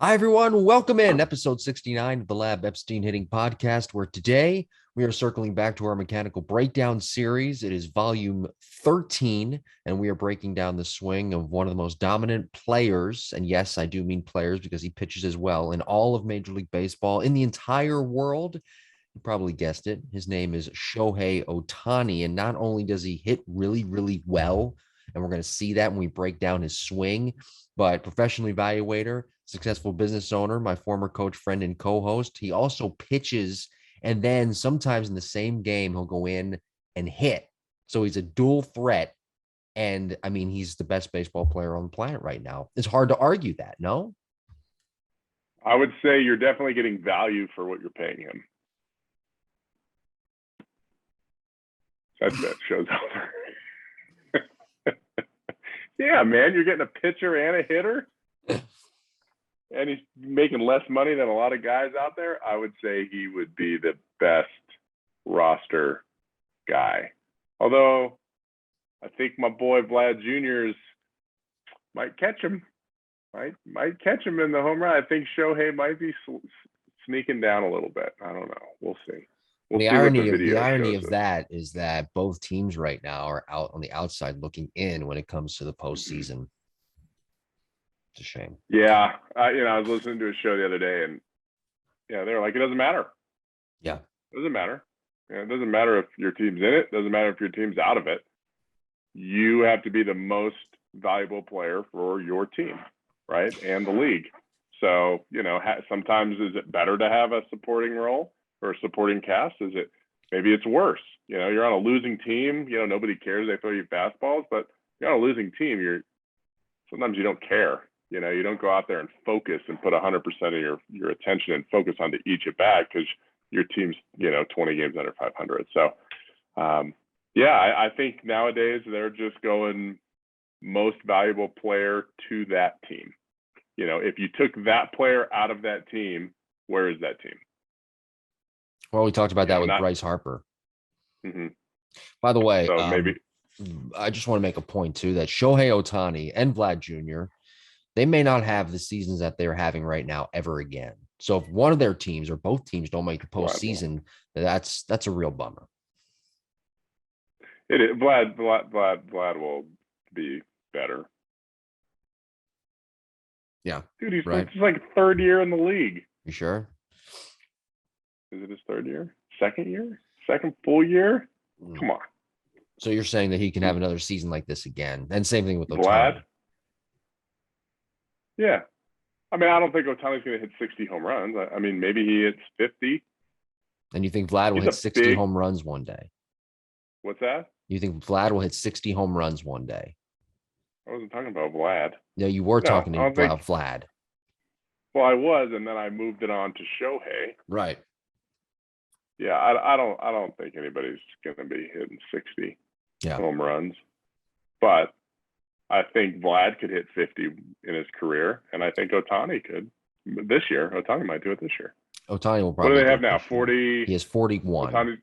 Hi, everyone. Welcome in episode 69 of the Lab Epstein Hitting Podcast, where today we are circling back to our mechanical breakdown series. It is volume 13, and we are breaking down the swing of one of the most dominant players. And yes, I do mean players because he pitches as well in all of Major League Baseball, in the entire world. You probably guessed it. His name is Shohei Ohtani. And not only does he hit really, really well, and we're going to see that when we break down his swing, but professional evaluator, successful business owner, my former coach, friend, and co-host. He also pitches, and then sometimes in the same game, he'll go in and hit. So he's a dual threat. And I mean, he's the best baseball player on the planet right now. It's hard to argue that, no? I would say you're definitely getting value for what you're paying him. That shows up. Yeah, man, you're getting a pitcher and a hitter, and he's making less money than a lot of guys out there. I would say he would be the best roster guy. Although I think my boy Vlad Jr.'s might catch him. Might catch him in the home run. I think Shohei might be sneaking down a little bit. I don't know. We'll see. The irony of that is that both teams right now are out on the outside looking in when it comes to the postseason. It's a shame. Yeah, I was listening to a show the other day, and they're like, it doesn't matter. Yeah, it doesn't matter. It doesn't matter if your team's in it. It doesn't matter if your team's out of it. You have to be the most valuable player for your team, right, and the league. So sometimes is it better to have a supporting role or a supporting cast? Maybe it's worse? You're on a losing team. Nobody cares. They throw you fastballs, but you're on a losing team. Sometimes you don't care. You don't go out there and focus and put 100% of your attention and focus onto each at bat because your team's 20 games under 500. So I think nowadays they're just going most valuable player to that team. If you took that player out of that team, where is that team? Well, we talked about that with Bryce Harper. Mm-hmm. By the way, so maybe I just want to make a point too that Shohei Ohtani and Vlad Jr., they may not have the seasons that they're having right now ever again. So if one of their teams or both teams don't make the postseason, that's a real bummer. It is. Vlad will be better. Yeah, dude, he's right. It's like third year in the league. You sure? Is it his third year? Second year? Second full year? Come on. So you're saying that he can have another season like this again, and same thing with Ohtani. Vlad? Yeah. I mean, I don't think Ohtani's going to hit 60 home runs. I mean, maybe he hits 50. And you think Vlad will hit 60 home runs one day? What's that? You think Vlad will hit 60 home runs one day? I wasn't talking about Vlad. No, you were talking about Vlad. Well, I was, and then I moved it on to Shohei. Right. Yeah, I don't think anybody's going to be hitting 60 home runs, but I think Vlad could hit 50 in his career, and I think Ohtani could this year. Ohtani might do it this year. Ohtani will probably. What do they have now? 40. He has 41. Ohtani,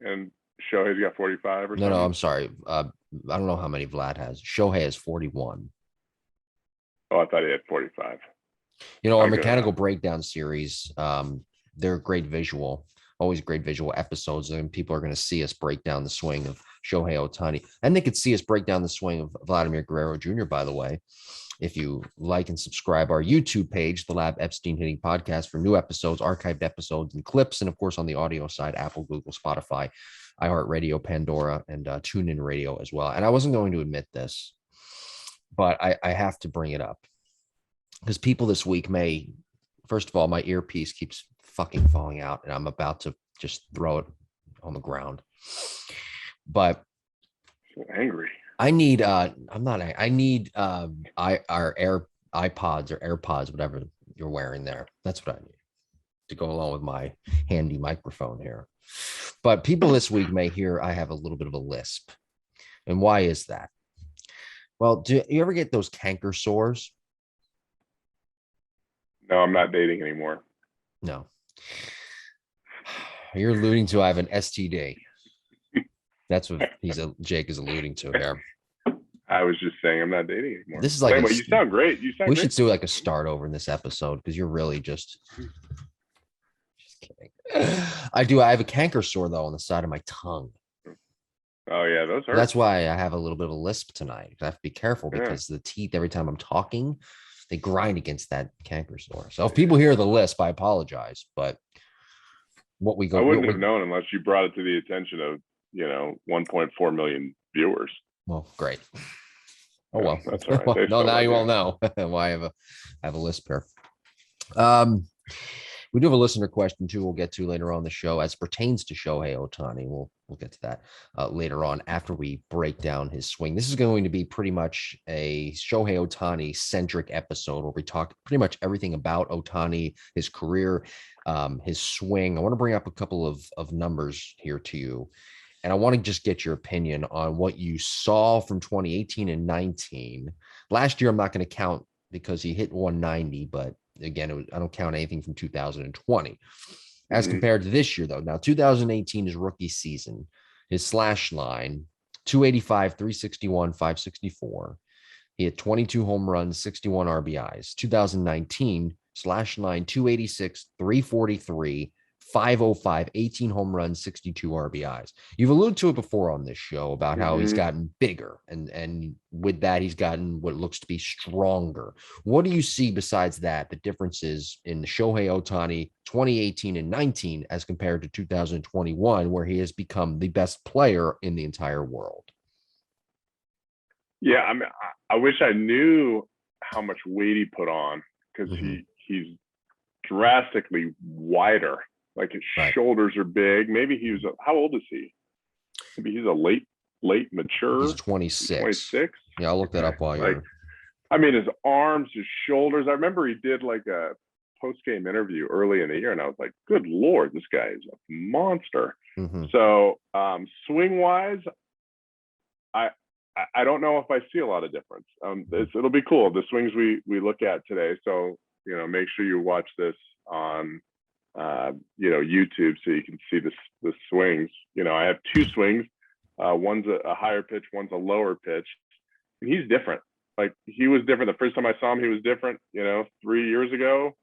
and Shohei's got 45 or something. No, I'm sorry. I don't know how many Vlad has. Shohei has 41. Oh, I thought he had 45. Our mechanical breakdown series, they're great visual. Always great visual episodes, and people are going to see us break down the swing of Shohei Ohtani. And they could see us break down the swing of Vladimir Guerrero Jr., by the way. If you like and subscribe our YouTube page, the Lab Epstein Hitting Podcast, for new episodes, archived episodes, and clips. And of course, on the audio side, Apple, Google, Spotify, iHeartRadio, Pandora, and TuneIn Radio as well. And I wasn't going to admit this, but I have to bring it up because people this week first of all, my earpiece keeps fucking falling out and I'm about to just throw it on the ground. But so angry. I need our iPods or AirPods, whatever you're wearing there. That's what I need to go along with my handy microphone here. But people this week may hear I have a little bit of a lisp. And why is that? Well, do you ever get those canker sores? No, I'm not dating anymore. No. You're alluding to I have an STD. That's what Jake is alluding to here. I was just saying I'm not dating anymore. This is like anyway, you sound great. You sound we great. should do like a start over in this episode because you're really just kidding. I have a canker sore though on the side of my tongue. Oh yeah, those hurt. That's why I have a little bit of a lisp tonight. I have to be careful because the teeth, every time I'm talking, they grind against that canker sore. So if people hear the lisp, I apologize. But I wouldn't have known unless you brought it to the attention of 1.4 million viewers. Well, great. Oh well, that's all right. No, now you all know why I have a lisp here. We do have a listener question too. We'll get to later on the show as pertains to Shohei Ohtani. We'll get to that later on after we break down his swing. This is going to be pretty much a Shohei Ohtani centric episode where we talk pretty much everything about Ohtani, his career, his swing. I want to bring up a couple of numbers here to you. And I want to just get your opinion on what you saw from 2018 and 19. Last year, I'm not going to count because he hit 190, but again, I don't count anything from 2020. As compared to this year, though, now 2018 is rookie season. His slash line, 285, 361, 564. He had 22 home runs, 61 RBIs. 2019 slash line, 286, 343. 505, 18 home runs, 62 RBIs. You've alluded to it before on this show about how he's gotten bigger, and with that, he's gotten what looks to be stronger. What do you see besides that, the differences in the Shohei Ohtani 2018 and 19 as compared to 2021, where he has become the best player in the entire world? Yeah, I mean, I wish I knew how much weight he put on because he's drastically wider. Like his shoulders are big. Maybe he was, how old is he? Maybe he's a late mature. He's 26. 26? Yeah, I'll look that up while you're. I mean, his arms, his shoulders. I remember he did like a post-game interview early in the year, and I was like, good Lord, this guy is a monster. So swing-wise, I don't know if I see a lot of difference. It'll be cool, the swings we look at today. So, make sure you watch this on YouTube so you can see the swings. I have two swings. One's a higher pitch, one's a lower pitch. And he's different. Like he was different. The first time I saw him, he was different, 3 years ago.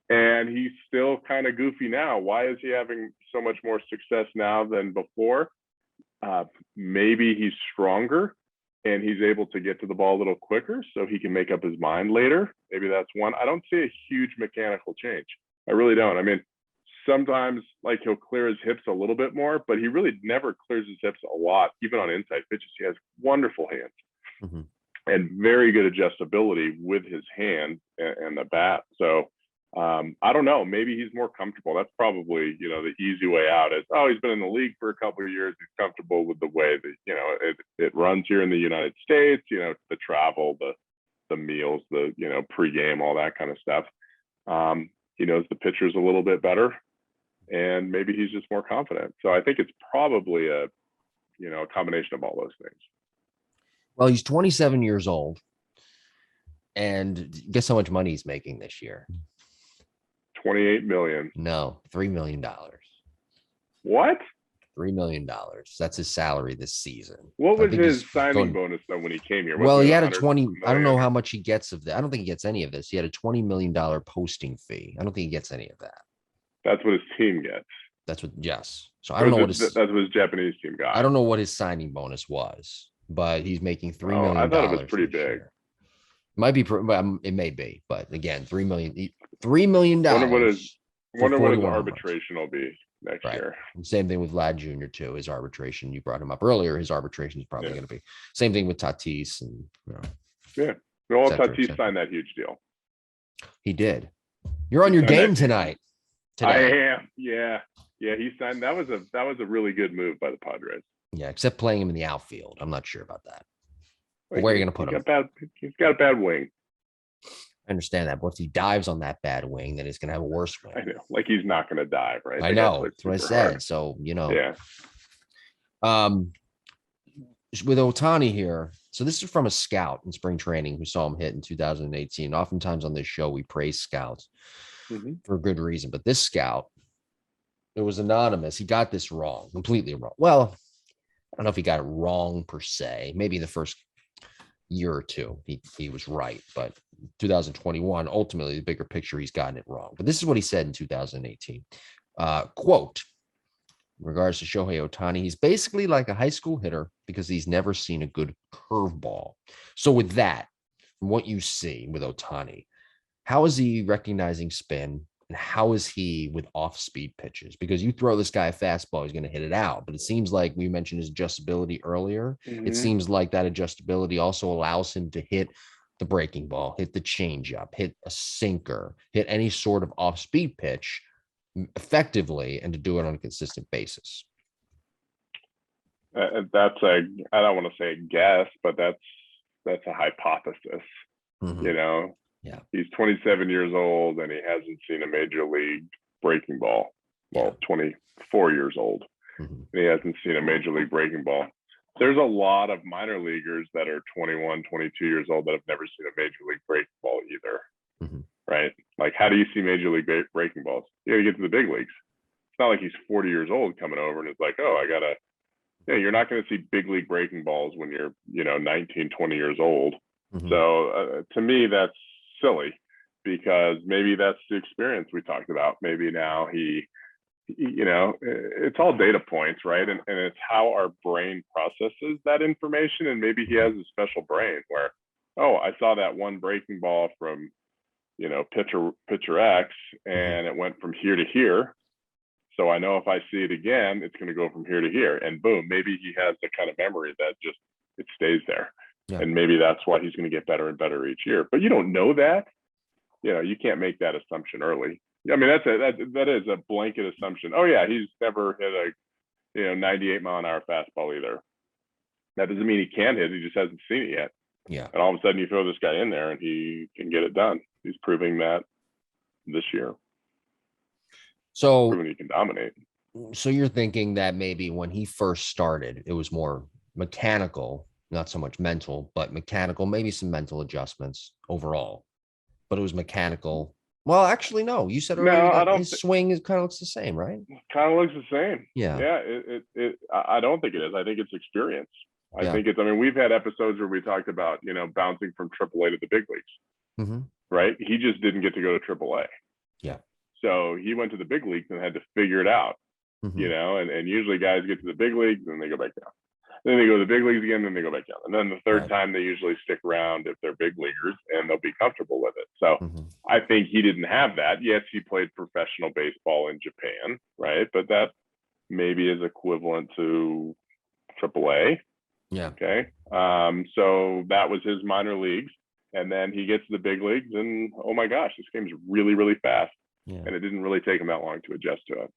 And he's still kind of goofy now. Why is he having so much more success now than before? Maybe he's stronger and he's able to get to the ball a little quicker so he can make up his mind later. Maybe that's one. I don't see a huge mechanical change. I really don't. I mean, sometimes like he'll clear his hips a little bit more, but he really never clears his hips a lot, even on inside pitches. He has wonderful hands and very good adjustability with his hand and the bat. So I don't know. Maybe he's more comfortable. That's probably, the easy way out is, he's been in the league for a couple of years. He's comfortable with the way that, it runs here in the United States, the travel, the meals, the, pregame, all that kind of stuff. He knows the pitchers a little bit better and maybe he's just more confident. So I think it's probably a combination of all those things. Well, he's 27 years old and guess how much money he's making this year? 28 million. No, $3 million. What? $3 million. That's his salary this season. What was his signing bonus though when he came here? Well, he had a 20. I don't know how much he gets of that. I don't think he gets any of this. He had a $20 million posting fee. I don't think he gets any of that. That's what his team gets. That's what. Yes. So I don't know that's what his Japanese team got. I don't know what his signing bonus was, but he's making $3 million. I thought it was pretty big. Year. Might be. It may be, but again, $3 million. $3 million. Wonder what his arbitration will be next year. And same thing with Vlad Jr. too. His arbitration, you brought him up earlier. His arbitration is probably going to be same thing with Tatis and Well, Tatis signed that huge deal. He did. You're on your game tonight. Today. I am. Yeah. He signed. That was a really good move by the Padres. Yeah, except playing him in the outfield. I'm not sure about that. Where are you going to put him? He's got a bad wing. I understand that, but if he dives on that bad wing, then he's going to have a worse wing. I know, like he's not going to dive, right? I know. That's what I said. Hard. So Yeah. With Ohtani here, so this is from a scout in spring training who saw him hit in 2018. Oftentimes on this show, we praise scouts for a good reason, but this scout, it was anonymous. He got this wrong, completely wrong. Well, don't know if he got it wrong per se. Maybe the first year or two, he was right. But 2021, ultimately, the bigger picture, he's gotten it wrong. But this is what he said in 2018. Quote, in regards to Shohei Ohtani, he's basically like a high school hitter because he's never seen a good curveball. So with that, from what you see with Ohtani, how is he recognizing spin? And how is he with off-speed pitches? Because you throw this guy a fastball, he's going to hit it out. But it seems like we mentioned his adjustability earlier. It seems like that adjustability also allows him to hit the breaking ball, hit the changeup, hit a sinker, hit any sort of off-speed pitch effectively, and to do it on a consistent basis. That's a, I don't want to say a guess, but that's a hypothesis. You know, yeah, he's 27 years old and he hasn't seen a major league breaking ball. Well, 24 years old and he hasn't seen a major league breaking ball. There's a lot of minor leaguers that are 21, 22 years old that have never seen a major league breaking ball either. Right? Like, how do you see major league breaking balls? You got to get to the big leagues. It's not like he's 40 years old coming over and it's like, oh, I got to, you're not going to see big league breaking balls when you're, 19, 20 years old. So to me, that's silly because maybe that's the experience we talked about. Maybe now he it's all data points, right? And it's how our brain processes that information. And maybe he has a special brain where, oh, I saw that one breaking ball from, pitcher X and it went from here to here. So I know if I see it again, it's going to go from here to here. And boom, maybe he has the kind of memory that just, it stays there. Yeah. And maybe that's why he's going to get better and better each year. But you don't know that. You can't make that assumption early. I mean, that is a blanket assumption. Oh yeah, he's never hit a 98 mile an hour fastball either. That doesn't mean he can't hit. He just hasn't seen it yet. Yeah. And all of a sudden you throw this guy in there and he can get it done. He's proving that this year. So proving he can dominate. So you're thinking that maybe when he first started, it was more mechanical, not so much mental, but mechanical, maybe some mental adjustments overall, but it was mechanical. Well, actually, no. You said earlier that his swing kind of looks the same, right? Kind of looks the same. Yeah. Yeah. I don't think it is. I think it's experience. I think it's. I mean, we've had episodes where we talked about bouncing from AAA to the big leagues. Right. He just didn't get to go to AAA. Yeah. So he went to the big leagues and had to figure it out. And usually guys get to the big leagues and they go back down. Then they go to the big leagues again, then they go back down. And then the third time they usually stick around if they're big leaguers and they'll be comfortable with it. So I think he didn't have that. Yes, he played professional baseball in Japan, right? But that maybe is equivalent to AAA. Yeah. Okay. So that was his minor leagues. And then he gets to the big leagues and, oh my gosh, this game's really, really fast. Yeah. And it didn't really take him that long to adjust to it.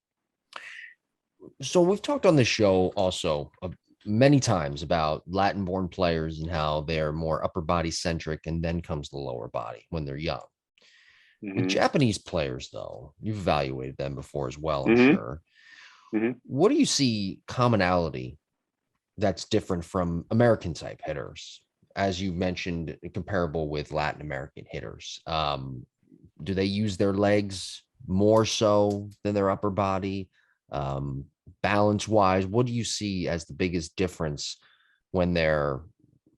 So we've talked on the show also many times about Latin-born players and how they're more upper body centric, and then comes the lower body when they're young. With Japanese players, though, you've evaluated them before as well, I'm sure. What do you see commonality that's different from American type hitters, as you mentioned, comparable with Latin American hitters? Do they use their legs more so than their upper body? Balance wise, what do you see as the biggest difference when they're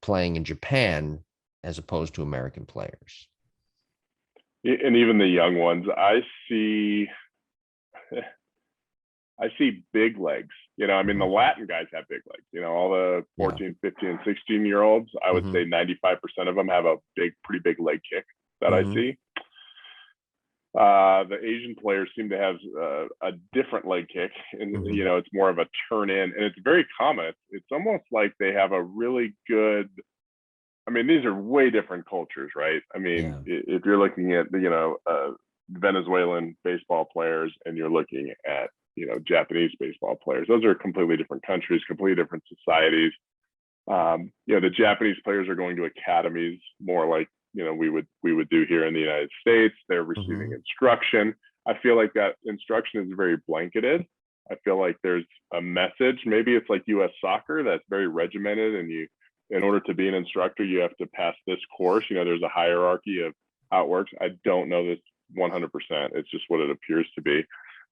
playing in Japan as opposed to American players? And even the young ones, I see big legs. I mean, the Latin guys have big legs. All the 14, 15, and 16-year-olds, I would say 95% of them have a pretty big leg kick that I see. The Asian players seem to have a different leg kick, and it's more of a turn in, and it's very common. It's almost like they have a really good. I mean, these are way different cultures, right? I mean, if you're looking at Venezuelan baseball players and you're looking at Japanese baseball players, those are completely different countries, completely different societies. The Japanese players are going to academies more like we would do here in the United States. They're receiving instruction. I feel like that instruction is very blanketed. I feel like there's a message. Maybe it's like U.S. soccer that's very regimented, and in order to be an instructor, you have to pass this course. There's a hierarchy of how it works. I don't know this 100%. It's just what it appears to be,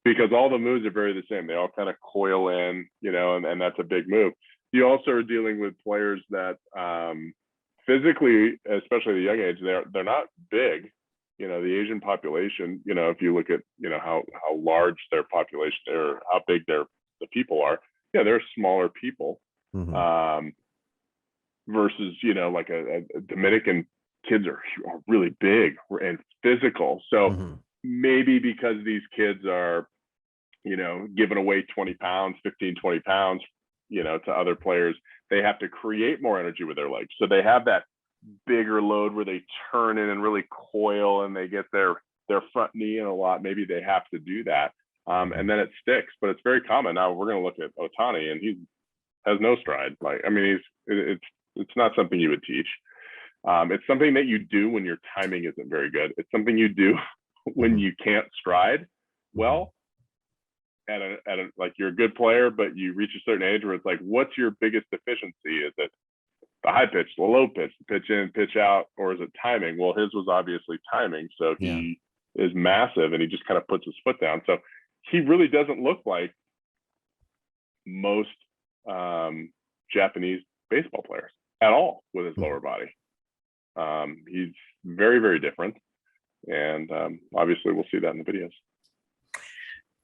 because all the moves are very the same. They all kind of coil in, and that's a big move. you also are dealing with players that physically, especially at a young age, they're not big. You know, the Asian population, you know, if you look at, you know, how large their population or how big the people are, yeah, they're smaller people. Mm-hmm. Versus, you know, like a Dominican kids are really big and physical. So Mm-hmm. maybe because these kids are, you know, giving away 20 pounds, 15, 20 pounds, you know, to other players, they have to create more energy with their legs. So they have that bigger load where they turn in and really coil and they get their front knee in a lot. Maybe they have to do that. And then it sticks, but it's very common. Now we're going to look at Ohtani, and he has no stride. Like, I mean, it's not something you would teach. It's something that you do when your timing isn't very good. It's something you do when you can't stride well. Like, you're a good player, but you reach a certain age where it's like, what's your biggest deficiency? Is it the high pitch, the low pitch, the pitch in, pitch out, or is it timing? Well, his was obviously timing. So he is massive and he just kind of puts his foot down. So he really doesn't look like most Japanese baseball players at all with his lower body. He's very, very different. And obviously we'll see that in the videos.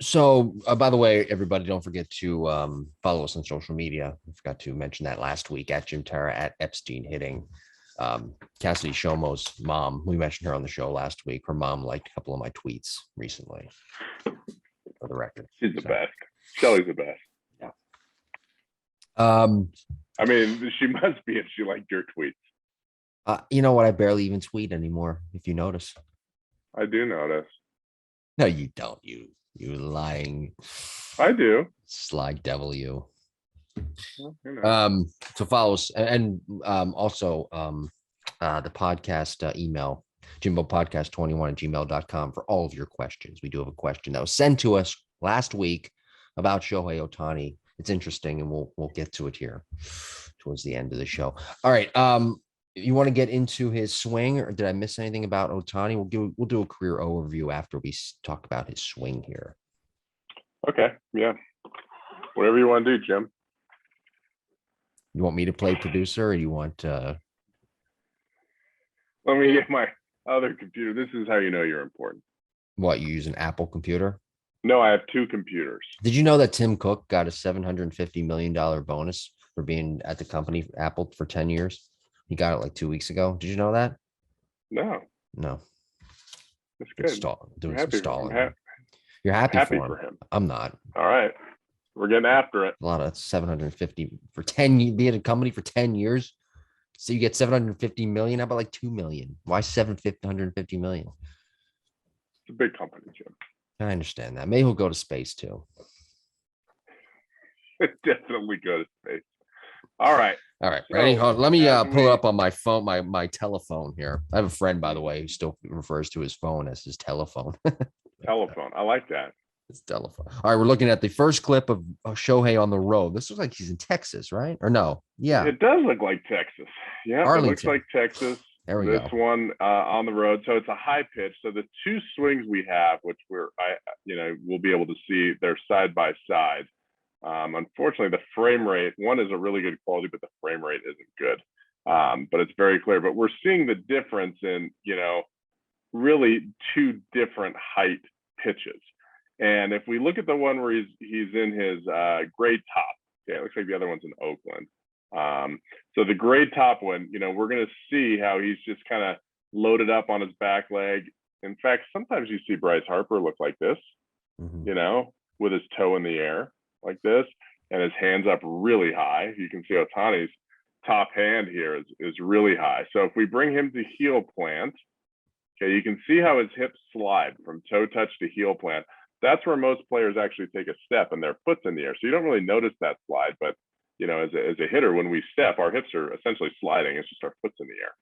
So, by the way, everybody, don't forget to follow us on social media. I forgot to mention that last week, at Jim Tara, at Epstein Hitting. Cassidy Shomo's mom, we mentioned her on the show last week. Her mom liked a couple of my tweets recently, for the record. She's the best. Shelly's the best. Yeah. I mean, she must be if she liked your tweets. You know what? I barely even tweet anymore, if you notice. I do notice. No, you don't. You lying. I do. Sly devil, you. Well, you know. So follow us, and also the podcast email, jimbopodcast21@gmail.com, for all of your questions. We do have a question that was sent to us last week about Shohei Ohtani. It's interesting, and we'll get to it here towards the end of the show. All right. You want to get into his swing, or did I miss anything about Ohtani? We'll do a career overview after we talk about his swing here. Okay. Yeah. Whatever you want to do, Jim. You want me to play producer, or you want Let me get my other computer. This is how you know you're important. What, you use an Apple computer? No, I have two computers. Did you know that Tim Cook got a $750 million bonus for being at the company Apple for 10 years? He got it like 2 weeks ago. Did you know that? No. That's good. Doing some stalling. You're happy for him. I'm not. All right. We're getting after it. A lot of 750 for 10, be at a company for 10 years. So you get 750 million. How about like 2 million? Why 750 million? It's a big company, Jim. I understand that. Maybe he'll go to space too. Definitely go to space. All right. Ready? Let me pull it up on my phone, my telephone here. I have a friend, by the way, who still refers to his phone as his telephone. Telephone. I like that. It's telephone. All right, we're looking at the first clip of Shohei on the road. This looks like he's in Texas, right? Or no? Yeah. It does look like Texas. Yeah, Arlington. It looks like Texas. There we go. This one on the road. So it's a high pitch. So the two swings we have, which we'll be able to see, they're side by side. Unfortunately, the frame rate, one is a really good quality, but the frame rate isn't good. But it's very clear. But we're seeing the difference in, really two different height pitches. And if we look at the one where he's in his grade top, it looks like the other one's in Oakland. So the grade top one, we're going to see how he's just kind of loaded up on his back leg. In fact, sometimes you see Bryce Harper look like this, with his toe in the air like this, and his hands up really high. You can see Ohtani's top hand here is really high. So if we bring him to heel plant, okay, you can see how his hips slide from toe touch to heel plant. That's where most players actually take a step and their foot's in the air. So you don't really notice that slide, but as a hitter, when we step, our hips are essentially sliding. It's just our foot's in the air.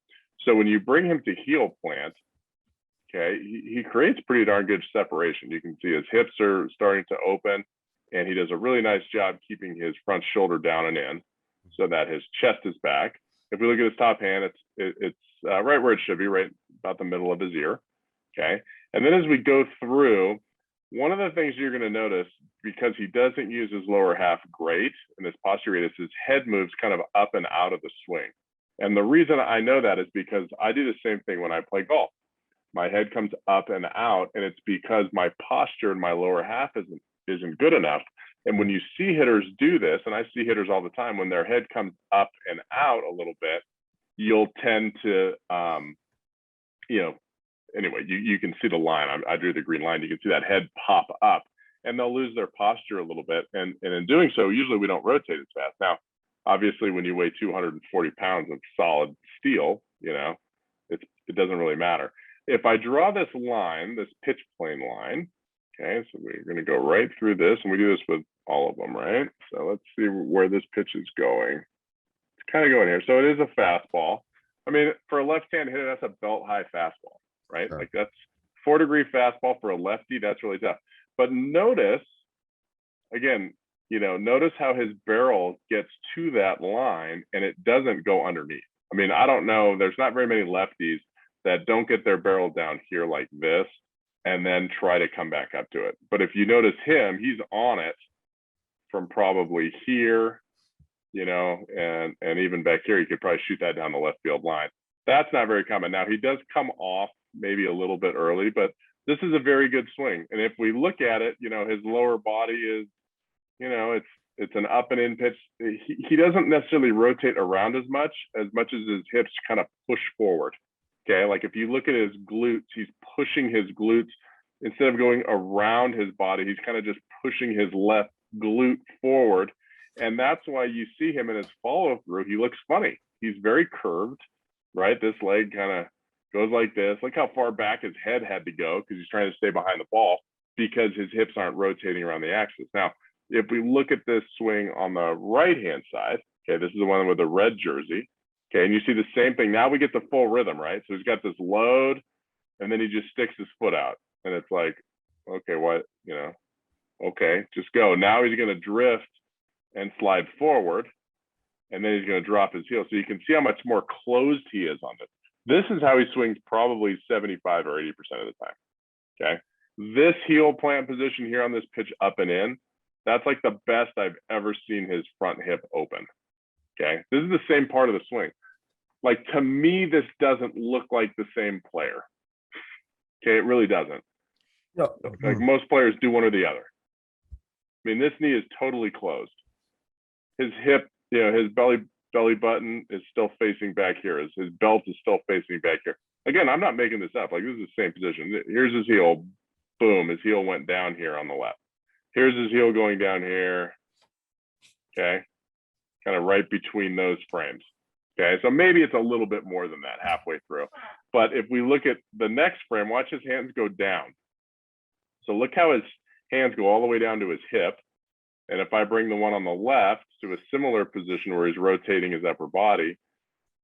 So when you bring him to heel plant, okay, he creates pretty darn good separation. You can see his hips are starting to open, and he does a really nice job keeping his front shoulder down and in so that his chest is back. If we look at his top hand, it's right where it should be, right about the middle of his ear. Okay. And then as we go through, One of the things you're going to notice, because he doesn't use his lower half great and his posture rate, is his head moves kind of up and out of the swing. And the reason I know that is because I do the same thing when I play golf. My head comes up and out, and it's because my posture in my lower half isn't good enough. And when you see hitters do this, and I see hitters all the time, when their head comes up and out a little bit, you'll tend to, anyway, you can see the line. I drew the green line. You can see that head pop up, and they'll lose their posture a little bit. And in doing so, usually we don't rotate as fast. Now, obviously, when you weigh 240 pounds of solid steel, it doesn't really matter. If I draw this line, this pitch plane line, okay, so we're going to go right through this, and we do this with all of them, right? So let's see where this pitch is going. It's kind of going here. So it is a fastball. I mean, for a left-hand hitter, that's a belt-high fastball, right? Sure. Like that's 4-degree fastball for a lefty. That's really tough. But notice, again, notice how his barrel gets to that line and it doesn't go underneath. I mean, I don't know. There's not very many lefties that don't get their barrel down here like this and then try to come back up to it. But if you notice him, he's on it from probably here, and even back here, you could probably shoot that down the left field line. That's not very common. Now, he does come off maybe a little bit early, but this is a very good swing. And if we look at it, his lower body is, it's an up and in pitch. He doesn't necessarily rotate around as much as his hips kind of push forward. Okay, like if you look at his glutes, he's pushing his glutes instead of going around his body. He's kind of just pushing his left glute forward. And that's why you see him in his follow through. He looks funny. He's very curved, right? This leg kind of goes like this. Look how far back his head had to go because he's trying to stay behind the ball because his hips aren't rotating around the axis. Now, if we look at this swing on the right-hand side, okay, this is the one with the red jersey. Okay, and you see the same thing. Now we get the full rhythm, right? So he's got this load, and then he just sticks his foot out. And it's like, okay, what, okay, just go. Now he's going to drift and slide forward, and then he's going to drop his heel. So you can see how much more closed he is on this. This is how he swings probably 75 or 80% of the time, okay? This heel plant position here on this pitch up and in, that's like the best I've ever seen his front hip open. Okay, this is the same part of the swing. Like, to me, this doesn't look like the same player. Okay, it really doesn't. No. Like most players do one or the other. I mean, this knee is totally closed. His hip, his belly button is still facing back here. His belt is still facing back here. Again, I'm not making this up. Like, this is the same position. Here's his heel. Boom, his heel went down here on the left. Here's his heel going down here. Okay. Kind of right between those frames. Okay, so maybe it's a little bit more than that halfway through. But if we look at the next frame, watch his hands go down. So look how his hands go all the way down to his hip. And if I bring the one on the left to a similar position where he's rotating his upper body,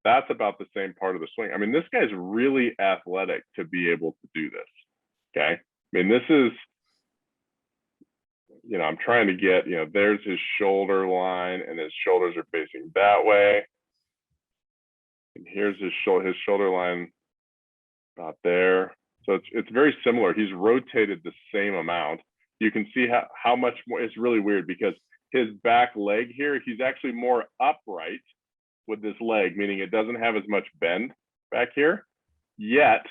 that's about the same part of the swing. I mean, this guy's really athletic to be able to do this. Okay, I mean, this is, I'm trying to get, there's his shoulder line and his shoulders are facing that way. And here's his shoulder line about there. So it's very similar. He's rotated the same amount. You can see how much more. It's really weird because his back leg here, he's actually more upright with this leg, meaning it doesn't have as much bend back here, yet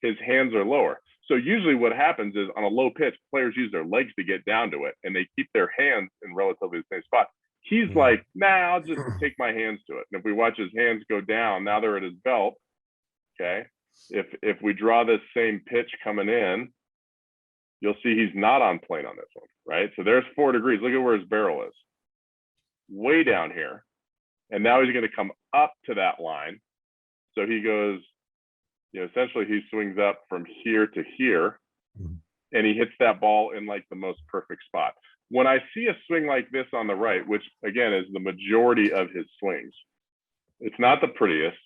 his hands are lower. So usually what happens is on a low pitch, players use their legs to get down to it and they keep their hands in relatively the same spot. He's like, nah, I'll just take my hands to it. And if we watch his hands go down, now they're at his belt. Okay. If we draw this same pitch coming in, you'll see he's not on plane on this one, right? So there's 4 degrees. Look at where his barrel is. Way down here. And now he's going to come up to that line. So he goes, essentially he swings up from here to here, and he hits that ball in like the most perfect spot. When I see a swing like this on the right, which again is the majority of his swings, it's not the prettiest.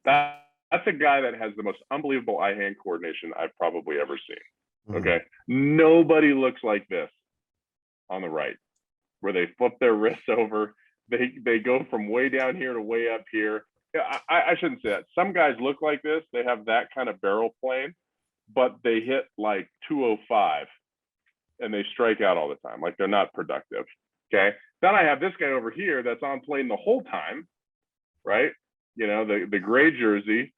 That's a guy that has the most unbelievable eye-hand coordination I've probably ever seen. Okay. Nobody looks like this on the right, where they flip their wrists over. They go from way down here to way up here. Yeah, I shouldn't say that. Some guys look like this. They have that kind of barrel plane, but they hit like 205 and they strike out all the time. Like they're not productive. Okay. Then I have this guy over here that's on plane the whole time, right? You know, the gray jersey,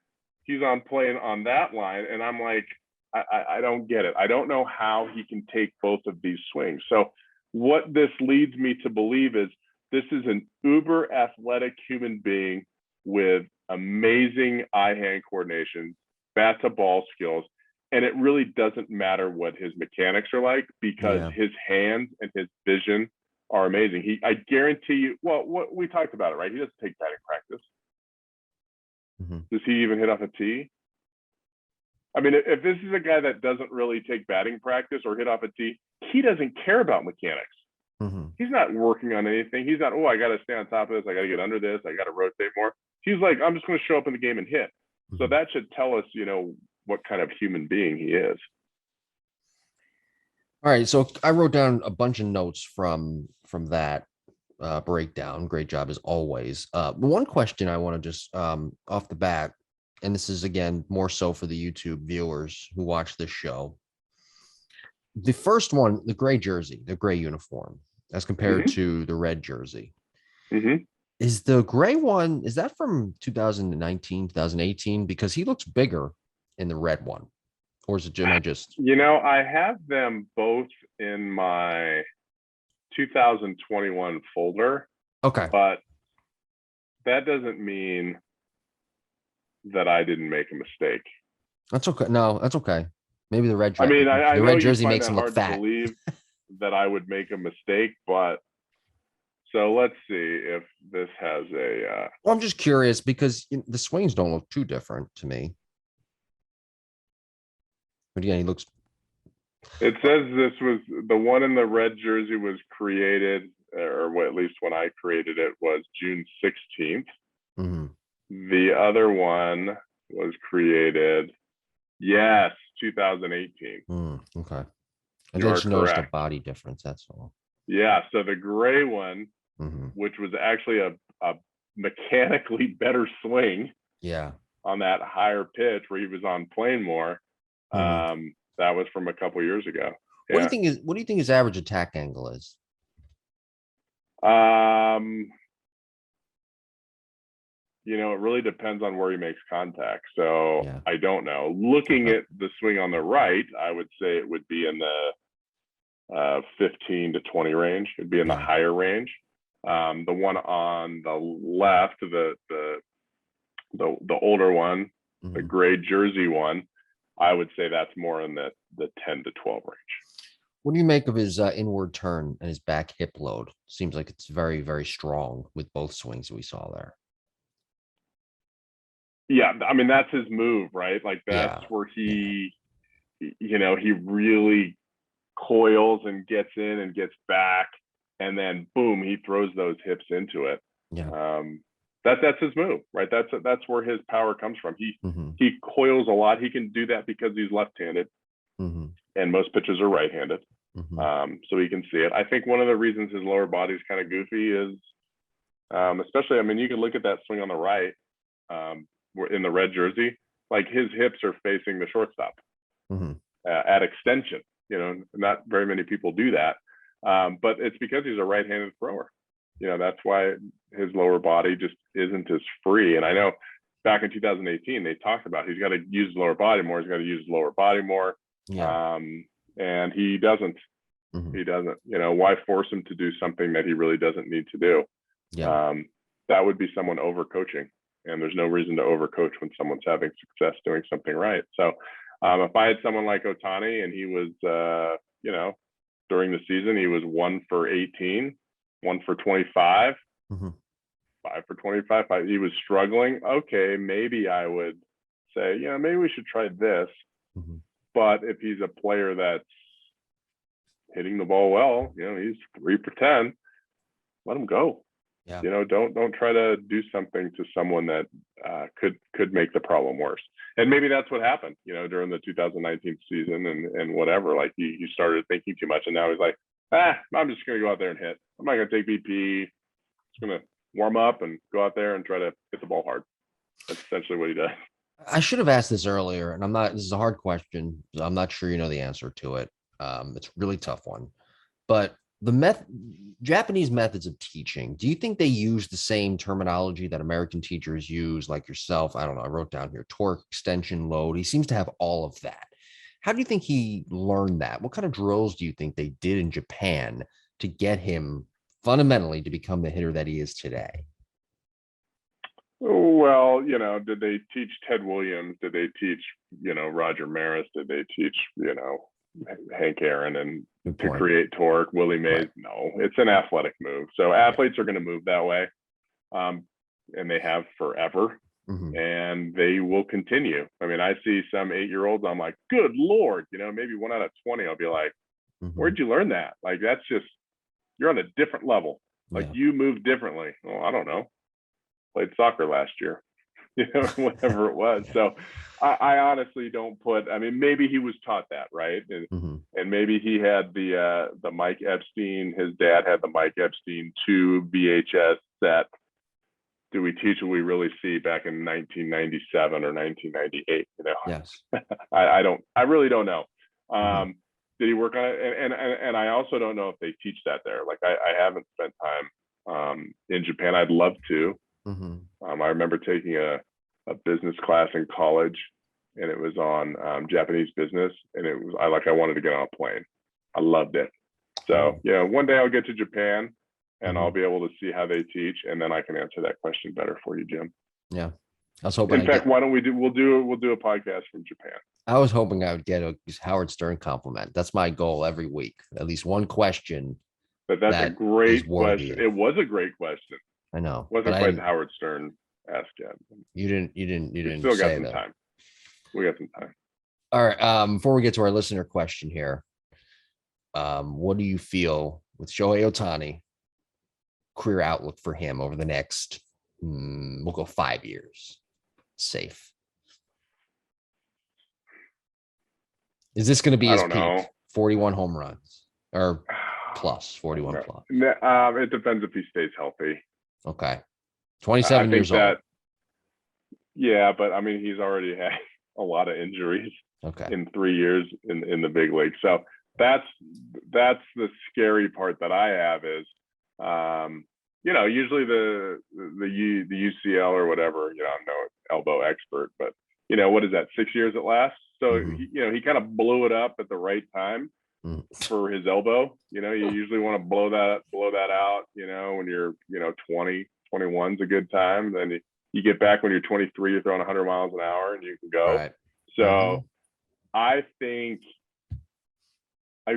he's on plane on that line. And I'm like, I don't get it. I don't know how he can take both of these swings. So what this leads me to believe is this is an uber athletic human being with amazing eye-hand coordination, bat to ball skills. And it really doesn't matter what his mechanics are like because his hands and his vision are amazing. I guarantee you, well, what we talked about it, right? He doesn't take batting practice. Does he even hit off a tee? I mean, if this is a guy that doesn't really take batting practice or hit off a tee, he doesn't care about mechanics. He's not working on anything. He's not, I got to stay on top of this. I got to get under this. I got to rotate more. He's like, I'm just going to show up in the game and hit. So that should tell us, you know, what kind of human being he is. All right. So I wrote down a bunch of notes from that breakdown. Great job as always. One question I want to just off the bat, and this is again more so for the YouTube viewers who watch this show. The first one, the gray jersey, the gray uniform, as compared to the red jersey. Is the gray one, is that from 2019, 2018? Because he looks bigger in the red one. Or is it just? You know, I have them both in my 2021 folder. Okay. But that doesn't mean that I didn't make a mistake. That's okay. No, that's okay. Maybe the red jersey. I mean, I the know red jersey you find makes him that look hard fat. to believe that I would make a mistake, but so let's see if this has a. Well, I'm just curious because the swings don't look too different to me. But again, he looks. It says this was the one in the red jersey was created, or at least when I created it was June 16th. The other one was created, 2018. Okay. I just noticed a body difference. That's all. Yeah. So the gray one, which was actually a mechanically better swing. Yeah. On that higher pitch where he was on plane more. That was from a couple years ago. What do you think his average attack angle is? You know, it really depends on where he makes contact. So I don't know. Looking at the swing on the right, I would say it would be in the 15 to 20 range. It'd be in the higher range. The one on the left, the older one, the gray jersey one, I would say that's more in the 10 to 12 range. What do you make of his inward turn and his back hip load? Seems like it's very, very strong with both swings we saw there. Yeah, I mean, that's his move, right? Like that's where he, you know, he really coils and gets in and gets back, and then boom, he throws those hips into it. That's his move, right? That's where his power comes from. He coils a lot. He can do that because he's left-handed, and most pitchers are right-handed. So he can see it. I think one of the reasons his lower body is kind of goofy is, especially, I mean, you can look at that swing on the right, in the red jersey, like his hips are facing the shortstop at extension. You know, not very many people do that, but it's because he's a right-handed thrower. You know, that's why his lower body just isn't as free. And I know back in 2018, they talked about he's got to use his lower body more. He's got to use his lower body more. And he doesn't. He doesn't. You know, why force him to do something that he really doesn't need to do? That would be someone overcoaching. And there's no reason to overcoach when someone's having success doing something right. So if I had someone like Otani and he was, you know, during the season, he was 1 for 18, 1 for 25, 5 for 25. He was struggling. Okay, maybe I would say, yeah, maybe we should try this. But if he's a player that's hitting the ball well, you know, he's 3 for 10, let him go. You know, don't try to do something to someone that could make the problem worse. And maybe that's what happened, you know, during the 2019 season and whatever. Like he started thinking too much, and now he's like, I'm just going to go out there and hit. I'm not going to take BP. Just going to warm up and go out there and try to hit the ball hard. That's essentially what he does. I should have asked this earlier, and this is a hard question. I'm not sure you know the answer to it. It's a really tough one. But Japanese methods of teaching, do you think they use the same terminology that American teachers use, like yourself? I don't know. I wrote down here torque, extension, load. He seems to have all of that. How do you think he learned that? What kind of drills do you think they did in Japan to get him fundamentally to become the hitter that he is today? Well, did they teach Ted Williams? Did they teach, Roger Maris? Did they teach, Hank Aaron and to create torque, Willie Mays? Right. No, it's an athletic move. So athletes are going to move that way. And they have forever. Mm-hmm. And they will continue. I mean, I see some 8-year-olds, I'm like, good Lord, maybe 1 out of 20, I'll be like, mm-hmm. Where'd you learn that? Like, that's just, you're on a different level. Like you move differently. Well, I don't know. Played soccer last year, whatever it was. So I honestly don't maybe he was taught that, right? And maybe he had the Mike Epstein, his dad had the Mike Epstein 2 VHS set. Do we teach what we really see back in 1997 or 1998? Yes. I really don't know. Did he work on it? And I also don't know if they teach that there. Like I haven't spent time in Japan. I'd love to. I remember taking a business class in college, and it was on Japanese business, and I wanted to get on a plane. I loved it. So one day I'll get to Japan, and I'll be able to see how they teach, and then I can answer that question better for you, Jim. Yeah, I was hoping. In fact, why don't we'll do a podcast from Japan? I was hoping I would get a Howard Stern compliment. That's my goal every week. At least one question. But that's a great question. It was a great question. I know. Wasn't quite the Howard Stern ask yet. You didn't still got some time. We got some time. All right. Before we get to our listener question here, what do you feel with Shohei Ohtani career outlook for him over the next, we'll go 5 years? Safe. Is this going to be his peak? 41 home runs or plus 41 plus? It depends if he stays healthy. Okay. 27 years old. Yeah, but I mean, he's already had a lot of injuries in 3 years in the big league. So that's the scary part that I have is, usually the UCL or whatever, I'm no elbow expert, but what is that, 6 years it lasts? So, he kind of blew it up at the right time for his elbow. You usually want to blow that out, when you're, 20, 21's a good time. Then you get back when you're 23, you're throwing 100 miles an hour and you can go. Right. So I think, I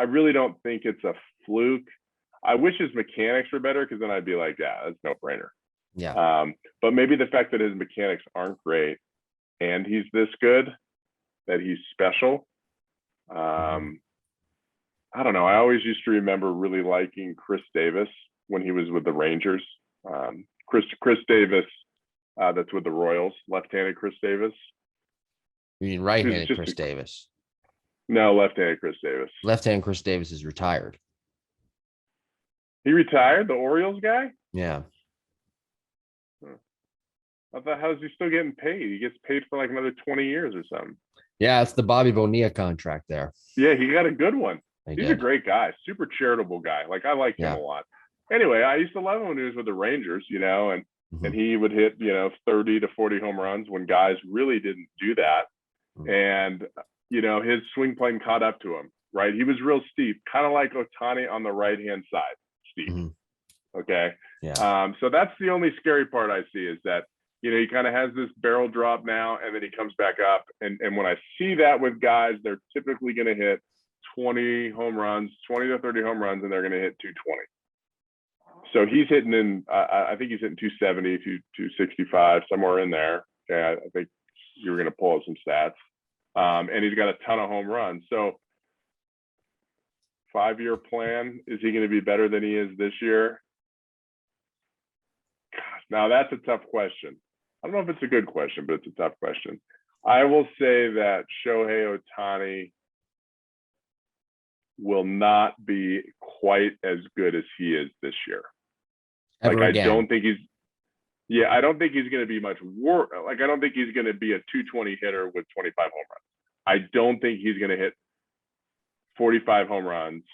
really don't think it's a fluke. I wish his mechanics were better, because then I'd be like, yeah, that's no brainer. Yeah. But maybe the fact that his mechanics aren't great and he's this good, that he's special. I don't know. I always used to remember really liking Chris Davis when he was with the Rangers. Chris Davis, that's with the Royals, left-handed Chris Davis. You mean right-handed Chris Davis? No, left-handed Chris Davis. Left-handed Chris Davis is retired. He retired, the Orioles guy? Yeah. I thought, how's he still getting paid? He gets paid for like another 20 years or something. Yeah, it's the Bobby Bonilla contract there. Yeah, he got a good one. He's a great guy, super charitable guy. Like, I like him a lot. Anyway, I used to love him when he was with the Rangers, and he would hit, 30 to 40 home runs when guys really didn't do that. And, his swing plane caught up to him, right? He was real steep, kind of like Otani on the right-hand side, steep. Okay. Yeah. So that's the only scary part I see, is that, he kind of has this barrel drop now, and then he comes back up. And when I see that with guys, they're typically going to hit 20 home runs, 20 to 30 home runs, and they're going to hit 220. So he's hitting I think he's hitting 270, 265, somewhere in there. Okay, I think you were going to pull up some stats. And he's got a ton of home runs. So 5-year plan, is he going to be better than he is this year? Gosh, now that's a tough question. I don't know if it's a good question, but it's a tough question. I will say that Shohei Ohtani will not be quite as good as he is this year. I don't think he's going to be much worse. Like, I don't think he's going to be a 220 hitter with 25 home runs. I don't think he's going to hit 45 home runs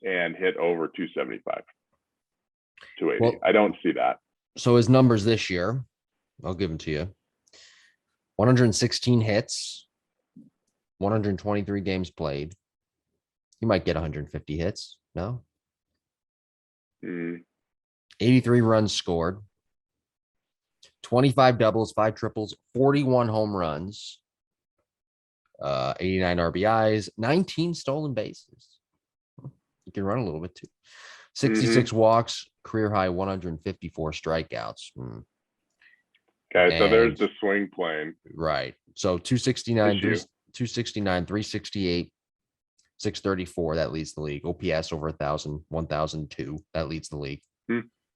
and hit over 275, 280. Well, I don't see that. So his numbers this year, I'll give them to you. 116 hits, 123 games played. He might get 150 hits. No. 83 runs scored, 25 doubles, 5 triples, 41 home runs, 89 RBIs, 19 stolen bases. He can run a little bit too. 66 walks, career high 154 strikeouts. Okay, so there's the swing plane. Right. So 269, 269, 368, 634. That leads the league. OPS over 1,000, 1,002. That leads the league.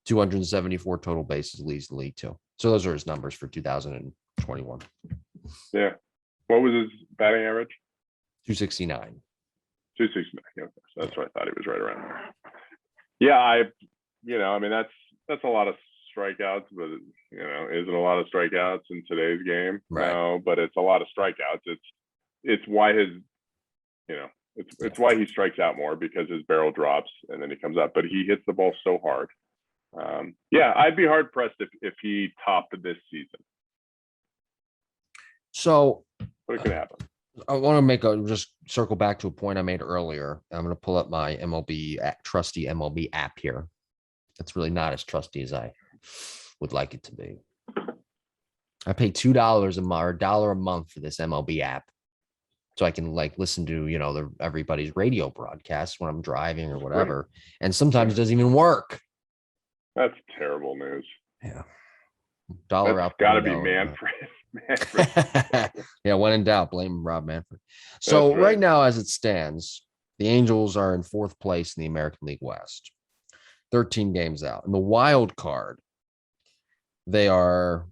274 total bases leads the league too. So those are his numbers for 2021. Yeah. What was his batting average? 269. 269. Okay. So that's what I thought he was right around there. Yeah, I mean, that's a lot of strikeouts, but is it a lot of strikeouts in today's game? Right. No, but it's a lot of strikeouts. It's why it's why he strikes out more, because his barrel drops and then he comes up, but he hits the ball so hard. Yeah, I'd be hard pressed if he topped this season. So, but it could happen. I want to just circle back to a point I made earlier. I'm going to pull up my trusty MLB app here. It's really not as trusty as I would like it to be. I pay $2 a month or $1 a month for this MLB app, so I can listen to everybody's radio broadcasts when I'm driving or whatever. Right. And sometimes it doesn't even work. That's terrible news. Yeah, dollar out. Got to be Manfred. Yeah, when in doubt, blame Rob Manfred. So right now, as it stands, the Angels are in 4th place in the American League West, 13 games out. In the wild card, they are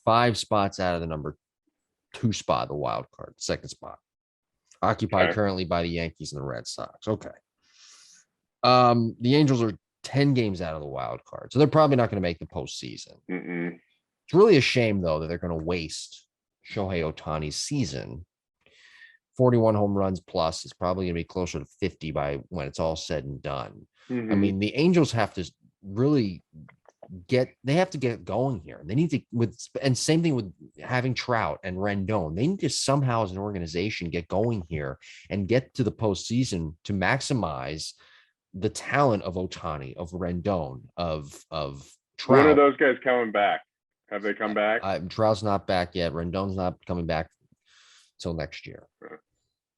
5 spots out of the number 2 spot, the wild card, 2nd spot, occupied currently by the Yankees and the Red Sox. Okay. The Angels are 10 games out of the wild card, so they're probably not going to make the postseason. It's really a shame, though, that they're going to waste Shohei Ohtani's season. 41 home runs plus is probably going to be closer to 50 by when it's all said and done. I mean, the Angels have to really get going here. They need to, and same thing with having Trout and Rendon. They need to somehow, as an organization, get going here and get to the postseason to maximize the talent of Ohtani, of Rendon, of Trout. When are those guys coming back? Have they come back? Trout's not back yet. Rendon's not coming back till next year.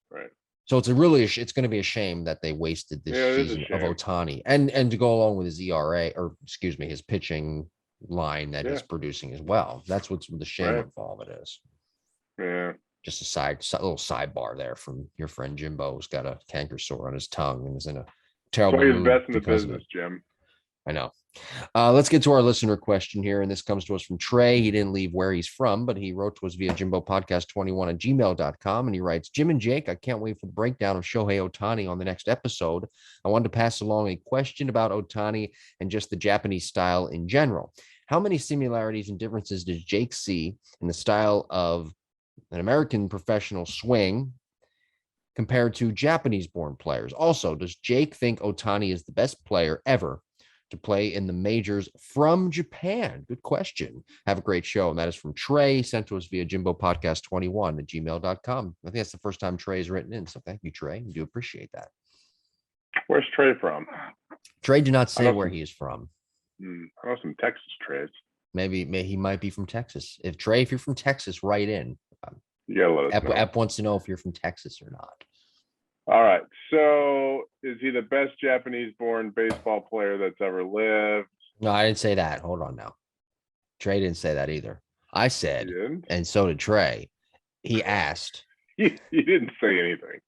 Right. So it's going to be a shame that they wasted this season of Ohtani, and to go along with his ERA, or excuse me, his pitching line that he's producing as well. That's what's the shame of all of it is. Yeah. Just a little sidebar there from your friend Jimbo, who's got a canker sore on his tongue and is in a terrible mood. He's best in the business, Jim. I know. Let's get to our listener question here. And this comes to us from Trey. He didn't leave where he's from, but he wrote to us via jimbopodcast21@gmail.com. And he writes, Jim and Jake, I can't wait for the breakdown of Shohei Ohtani on the next episode. I wanted to pass along a question about Ohtani and just the Japanese style in general. How many similarities and differences does Jake see in the style of an American professional swing compared to Japanese-born players? Also, does Jake think Ohtani is the best player ever to play in the majors from Japan? Good question. Have a great show. And that is from Trey, sent to us via jimbopodcast21@gmail.com. I think that's the first time Trey has written in. So thank you, Trey. We do appreciate that. Where's Trey from? Trey did not say where he is from. I know some Texas Treys. Maybe he might be from Texas. If you're from Texas, write in. You gotta let us know. Ep wants to know if you're from Texas or not. All right. So is he the best Japanese-born baseball player that's ever lived? No, I didn't say that. Hold on now. Trey didn't say that either. I said, and so did Trey. He asked. He didn't say anything.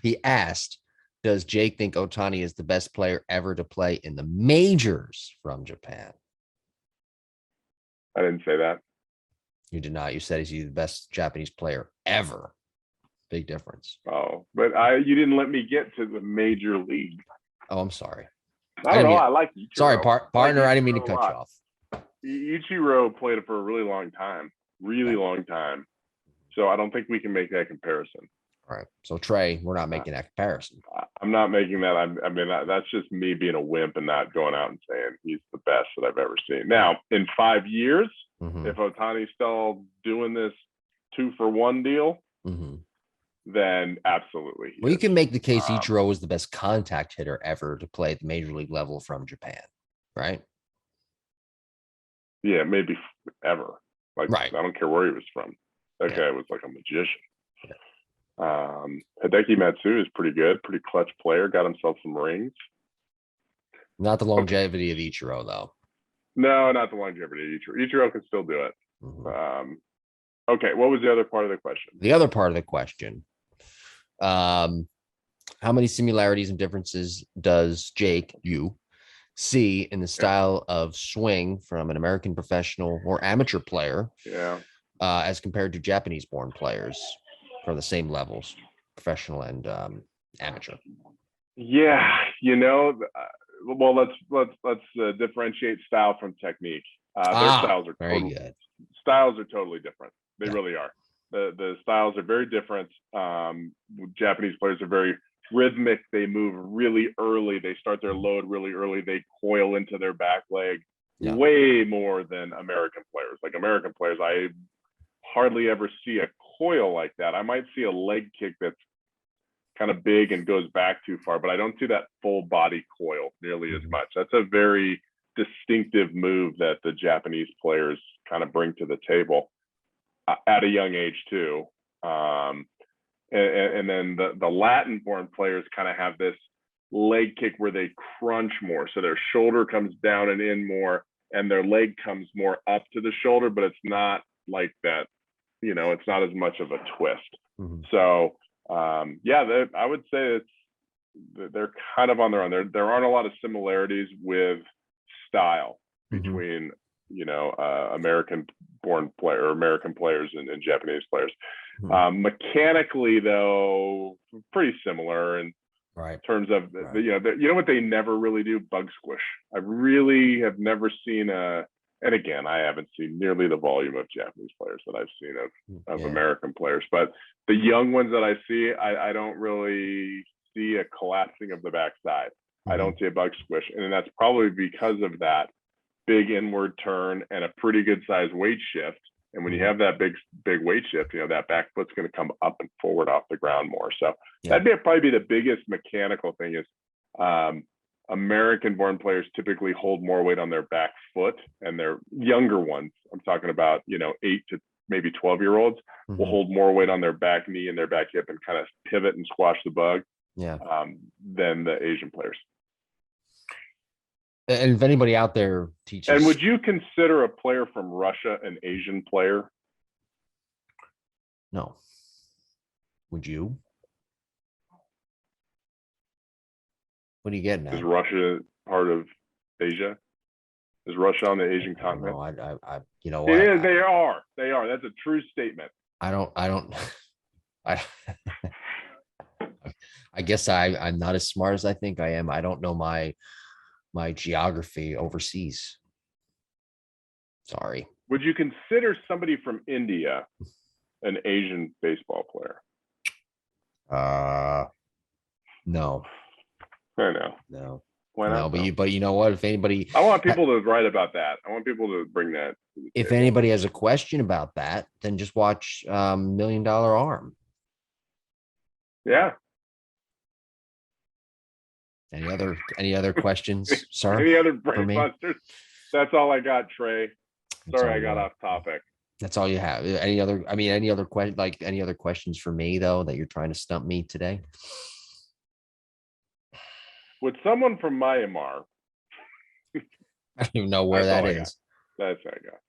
He asked, does Jake think Ohtani is the best player ever to play in the majors from Japan? I didn't say that. You did not. You said he's the best Japanese player ever. Big difference. Oh, but you didn't let me get to the major league. Oh, I'm sorry. I don't know. I like Ichiro. Sorry, partner. I didn't mean to cut you off. Ichiro played it for a really long time. So I don't think we can make that comparison. All right. So Trey, we're not making that comparison. I'm not making that. I mean, that's just me being a wimp and not going out and saying he's the best that I've ever seen. Now, in 5 years, if Otani's still doing this 2-for-1 deal, then absolutely. Well, you can make the case Ichiro is the best contact hitter ever to play at the major league level from Japan, right? Yeah, maybe ever. Like, right. I don't care where he was from. That guy was like a magician. Hideki Matsui is pretty good, pretty clutch player, got himself some rings. Not the longevity of Ichiro, though. No, not the longevity of Ichiro. Ichiro can still do it. Okay, what was the other part of the question? The other part of the question, how many similarities and differences does Jake, you, see in the style of swing from an American professional or amateur player as compared to Japanese-born players from the same levels, professional and amateur? Yeah, well, let's differentiate style from technique. Their styles are totally different. They really are. The styles are very different. Japanese players are very rhythmic. They move really early. They start their load really early. They coil into their back leg way more than American players. Like American players, I hardly ever see a coil like that. I might see a leg kick that's kind of big and goes back too far, but I don't see that full body coil nearly as much. That's a very distinctive move that the Japanese players kind of bring to the table at a young age too. And then the Latin-born players kind of have this leg kick where they crunch more. So their shoulder comes down and in more, and their leg comes more up to the shoulder, but it's not like that, it's not as much of a twist. So, I would say they're kind of on their own. There aren't a lot of similarities with style between, American-born player or American players and Japanese players. Mechanically, though, pretty similar in terms of what they never really do? Bug squish. I really have never seen and again, I haven't seen nearly the volume of Japanese players that I've seen of American players, but the young ones that I see, I don't really see a collapsing of the backside. I don't see a bug squish, and that's probably because of that big inward turn and a pretty good size weight shift. And when you have that big weight shift, that back foot's going to come up and forward off the ground more. So that'd probably be the biggest mechanical thing is American-born players typically hold more weight on their back foot, and their younger ones, I'm talking about, 8 to maybe 12-year-olds, will hold more weight on their back knee and their back hip and kind of pivot and squash the bug than the Asian players. And if anybody out there teaches. And would you consider a player from Russia an Asian player? No. Would you? What are you getting at? Is Russia part of Asia? Is Russia on the Asian continent? No, I it is. They are. That's a true statement. I guess I'm not as smart as I think I am. I don't know my geography overseas. Sorry. Would you consider somebody from India an Asian baseball player? No. I know. No. Why not? No, but you know what? If anybody, I want people to write about that. I want people to bring that. If anybody has a question about that, then just watch $1 Million Arm. Yeah. Any other questions, sir? Any other brainbusters? That's all I got, Trey. Sorry, I got off topic. That's all you have. Any other questions for me though that you're trying to stump me today? With someone from Myanmar. I don't even know where that is. That's what I got.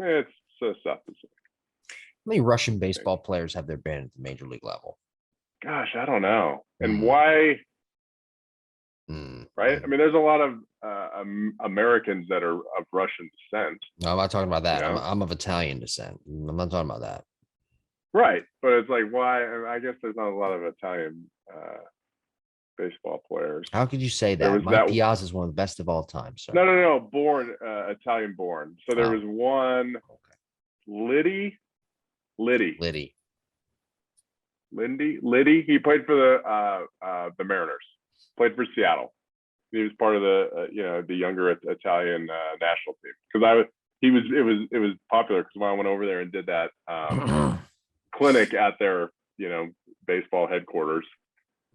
It's so suppository. How many Russian baseball players have there been at the major league level? Gosh, I don't know. And why? Right? I mean, there's a lot of Americans that are of Russian descent. No, I'm not talking about that. I'm of Italian descent. I'm not talking about that. Right. But it's like, why? I guess there's not a lot of Italian baseball players. How could you say that? Mike Diaz is one of the best of all time. So no. Italian born. So there was one Liddy. Liddy. He played for the Mariners. Played for Seattle. He was part of the younger Italian national team. Because it was popular because when I went over there and did that clinic at their baseball headquarters.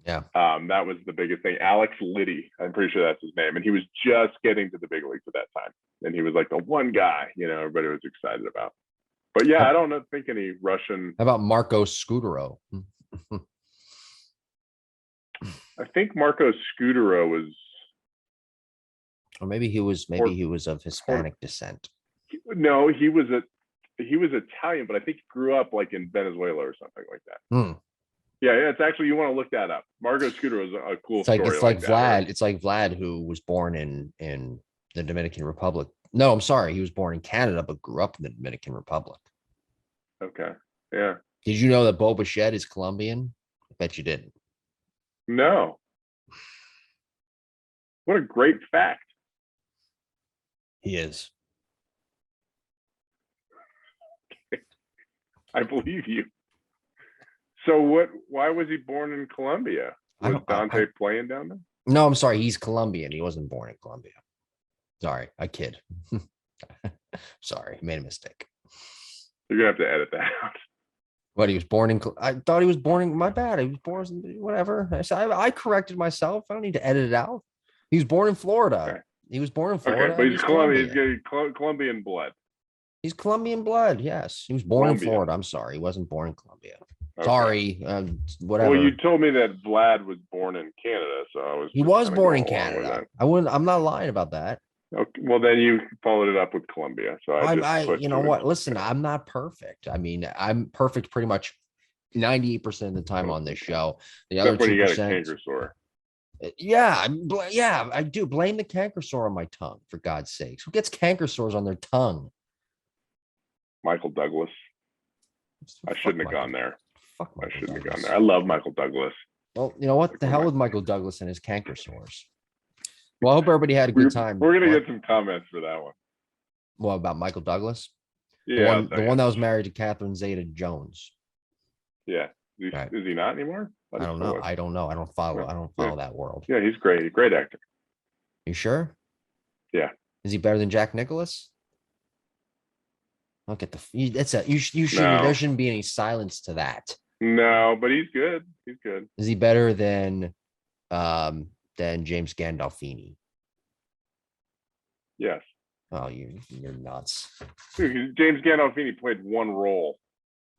Yeah. That was the biggest thing. Alex Liddy, I'm pretty sure that's his name, and he was just getting to the big leagues at that time, and he was like the one guy everybody was excited about. But yeah, I don't think any Russian. How about Marco Scutaro? I think Marco Scutaro was, or maybe he was of Hispanic descent. No, he was Italian, but I think he grew up like in Venezuela or something like that. Yeah, it's actually, you want to look that up. Marco Scutaro is a cool story. It's like Vlad. It's like Vlad, who was born in the Dominican Republic. No, I'm sorry, he was born in Canada but grew up in the Dominican Republic. Okay. Yeah. Did you know that Bo Bichette is Colombian? I bet you didn't. No. What a great fact. He is. I believe you. So why was he born in Colombia? Was Dante playing down there? No, I'm sorry. He's Colombian. He wasn't born in Colombia. Sorry, I kid. Sorry, made a mistake. You're gonna have to edit that out. What, he was born in? I thought he was born in. My bad. He was born whatever. I corrected myself. I don't need to edit it out. He was born in Florida. Okay. He was born in Florida. Okay, but he's Colombian. He's Colombian blood. He's Colombian blood. Yes, he was born in Florida. I'm sorry, he wasn't born in Colombia. Okay. Sorry, whatever. Well, you told me that Vlad was born in Canada, so I was. He was born in Canada. I'm not lying about that. Okay, well, then you followed it up with Colombia. So you know what? Listen, I'm not perfect. I mean, I'm perfect pretty much 98% of the time on this show. The other 2%. You got a canker sore. Yeah, I do. Blame the canker sore on my tongue, for God's sakes. Who gets canker sores on their tongue? Michael Douglas. I shouldn't have gone there. I shouldn't have gone there. I love Michael Douglas. Well, you know what? The hell with Michael Douglas and his canker sores. Well, I hope everybody had a good time. We're going to get some comments for that one. Well, about Michael Douglas? Yeah. The one that was married to Catherine Zeta-Jones. Yeah. Is he not anymore? I don't know. I don't follow that world. Yeah, he's great. Great actor. You sure? Yeah. Is he better than Jack Nicklaus? Look at there shouldn't be any silence to that. No, but he's good. He's good. Is he better than James Gandolfini? Yes. Oh, you're nuts. Dude, James Gandolfini played one role.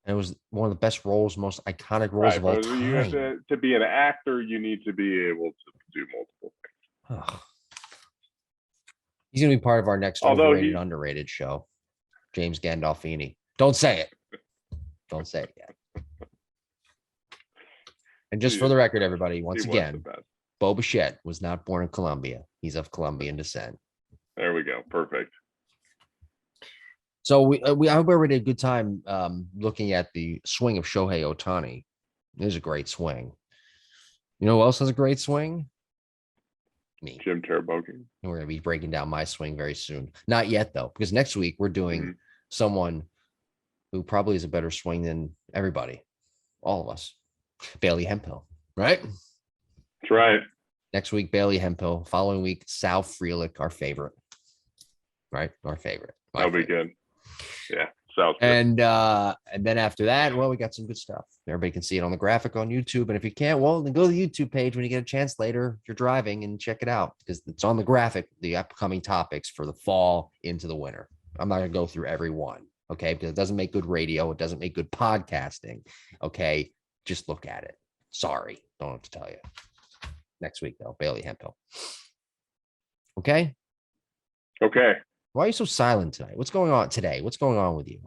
And it was one of the best roles, most iconic roles of all time. You have to be an actor, you need to be able to do multiple things. Oh. He's going to be part of our next overrated, underrated show. James Gandolfini. Don't say it. Don't say it yet. And just for the record, everybody, once again, Bo Bichette was not born in Colombia. He's of Colombian descent. There we go. Perfect. So I hope everybody had a good time looking at the swing of Shohei Ohtani. It was a great swing. You know who else has a great swing? Me. Jim Teraboki. We're going to be breaking down my swing very soon. Not yet, though, because next week we're doing someone who probably is a better swing than everybody, all of us. Bailey Hemphill, right? That's right. Next week, Bailey Hemphill. Following week, Sal Frelick, our favorite. Right? Our favorite. That'll be good. Yeah. Sal's good. And then after that, well, we got some good stuff. Everybody can see it on the graphic on YouTube. And if you can't, well, then go to the YouTube page when you get a chance later if you're driving and check it out because it's on the graphic, the upcoming topics for the fall into the winter. I'm not going to go through every one, okay? Because it doesn't make good radio. It doesn't make good podcasting, okay? Just look at it. Sorry. Don't know what to tell you. Next week, though, Bailey Hemphill. Okay? Okay. Why are you so silent tonight? What's going on today? What's going on with you?